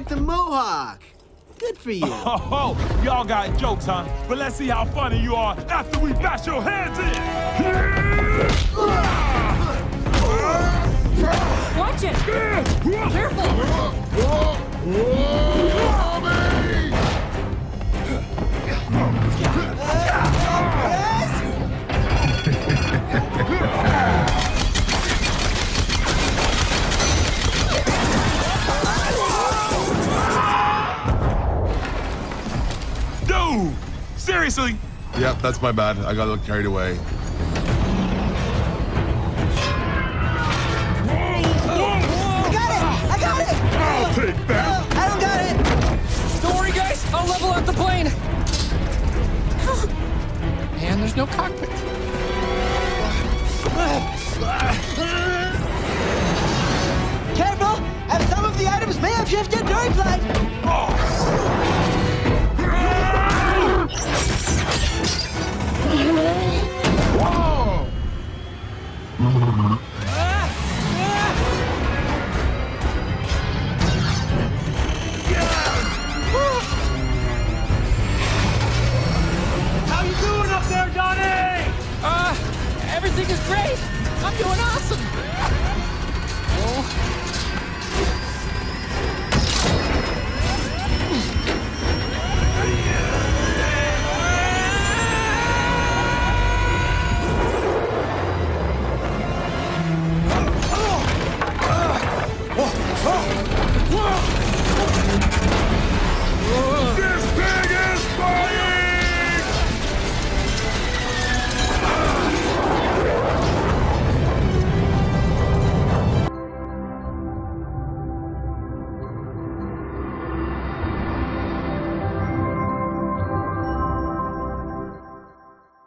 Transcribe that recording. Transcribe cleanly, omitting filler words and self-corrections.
back the mohawk. Good for you. Oh, y'all got jokes, huh? But let's see how funny you are after we bash your heads in. Watch it! Careful! Dude, seriously? Yep, that's my bad. I got a little carried away. I got it! I'll take that. I don't got it! Don't worry, guys. I'll level out the plane. And there's no cockpit. Careful! As some of the items may have shifted during flight! Whoa!